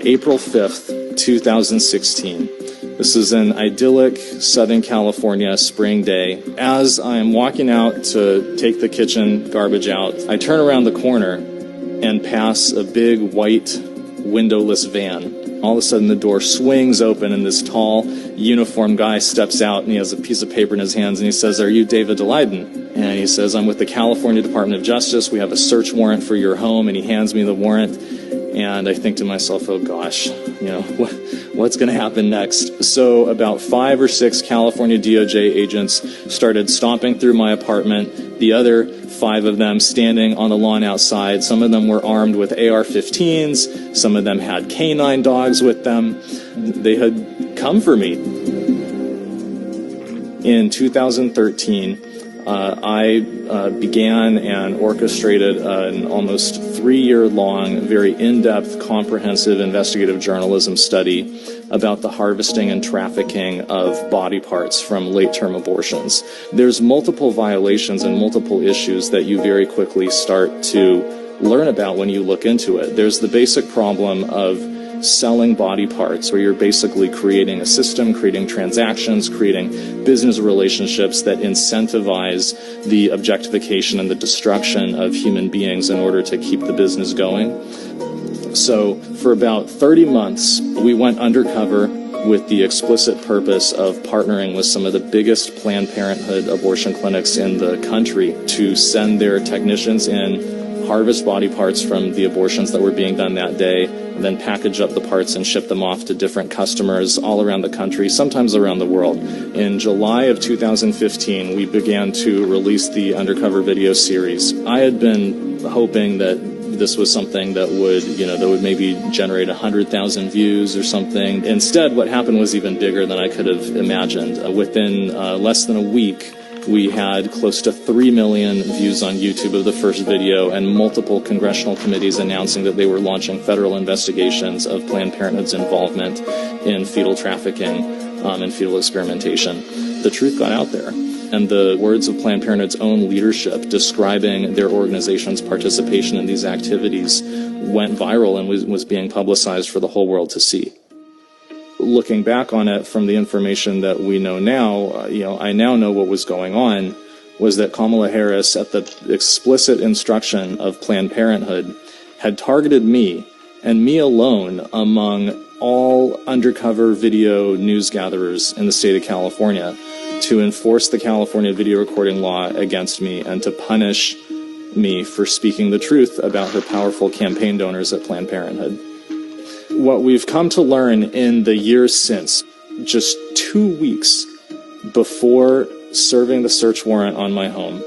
April 5th, 2016. This is an idyllic Southern California spring day. As I'm walking out to take the kitchen garbage out, I turn around the corner and pass a big white windowless van. All of a sudden the door swings open and this tall uniformed guy steps out and he has a piece of paper in his hands and he says, "Are you David Daleiden?" And he says, "I'm with the California Department of Justice. We have a search warrant for your home." And he hands me the warrant. And I think to myself, oh gosh, what's going to happen next? So about 5 or 6 California DOJ agents started stomping through my apartment. The other 5 of them standing on the lawn outside. Some of them were armed with AR-15s. Some of them had canine dogs with them. They had come for me. In 2013, I began and orchestrated an almost 3-year-long, very in-depth, comprehensive investigative journalism study about the harvesting and trafficking of body parts from late-term abortions. There's multiple violations and multiple issues that you very quickly start to learn about when you look into it. There's the basic problem of selling body parts, where you're basically creating a system, creating transactions, creating business relationships that incentivize the objectification and the destruction of human beings in order to keep the business going. So for about 30 months, we went undercover with the explicit purpose of partnering with some of the biggest Planned Parenthood abortion clinics in the country to send their technicians in, harvest body parts from the abortions that were being done that day, and then package up the parts and ship them off to different customers all around the country, sometimes around the world. In July of 2015, we began to release the Undercover video series. I had been hoping that this was something that would maybe generate 100,000 views or something. Instead, what happened was even bigger than I could have imagined. Within less than a week, we had close to 3 million views on YouTube of the first video, and multiple congressional committees announcing that they were launching federal investigations of Planned Parenthood's involvement in fetal trafficking and fetal experimentation. The truth got out there, and the words of Planned Parenthood's own leadership describing their organization's participation in these activities went viral and was being publicized for the whole world to see. Looking back on it from the information that we know now, I now know what was going on was that Kamala Harris, at the explicit instruction of Planned Parenthood, had targeted me, and me alone, among all undercover video news gatherers in the state of California, to enforce the California video recording law against me and to punish me for speaking the truth about her powerful campaign donors at Planned Parenthood. What we've come to learn in the years since, just 2 weeks before serving the search warrant on my home,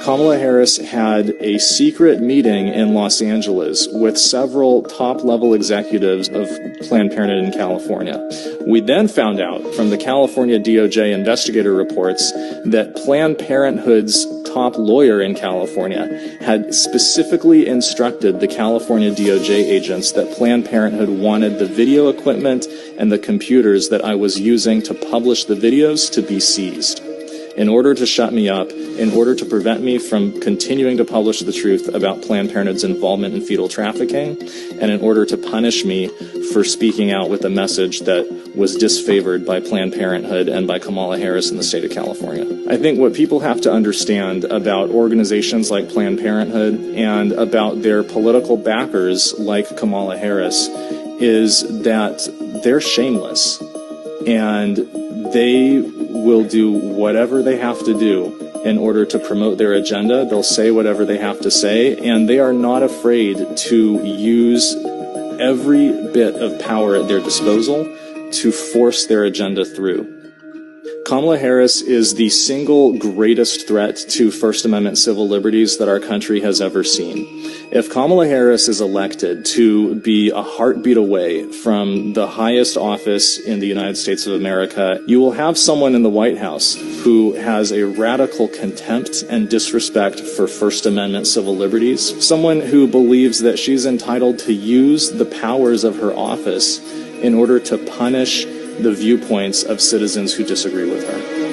Kamala Harris had a secret meeting in Los Angeles with several top-level executives of Planned Parenthood in California. We then found out from the California DOJ investigator reports that Planned Parenthood's top lawyer in California had specifically instructed the California DOJ agents that Planned Parenthood wanted the video equipment and the computers that I was using to publish the videos to be seized, in order to shut me up, in order to prevent me from continuing to publish the truth about Planned Parenthood's involvement in fetal trafficking, and in order to punish me for speaking out with a message that was disfavored by Planned Parenthood and by Kamala Harris in the state of California. I think what people have to understand about organizations like Planned Parenthood and about their political backers like Kamala Harris is that they're shameless, and they will do whatever they have to do in order to promote their agenda. They'll say whatever they have to say, and they are not afraid to use every bit of power at their disposal to force their agenda through. Kamala Harris is the single greatest threat to First Amendment civil liberties that our country has ever seen. If Kamala Harris is elected to be a heartbeat away from the highest office in the United States of America, you will have someone in the White House who has a radical contempt and disrespect for First Amendment civil liberties, someone who believes that she's entitled to use the powers of her office in order to punish the viewpoints of citizens who disagree with her.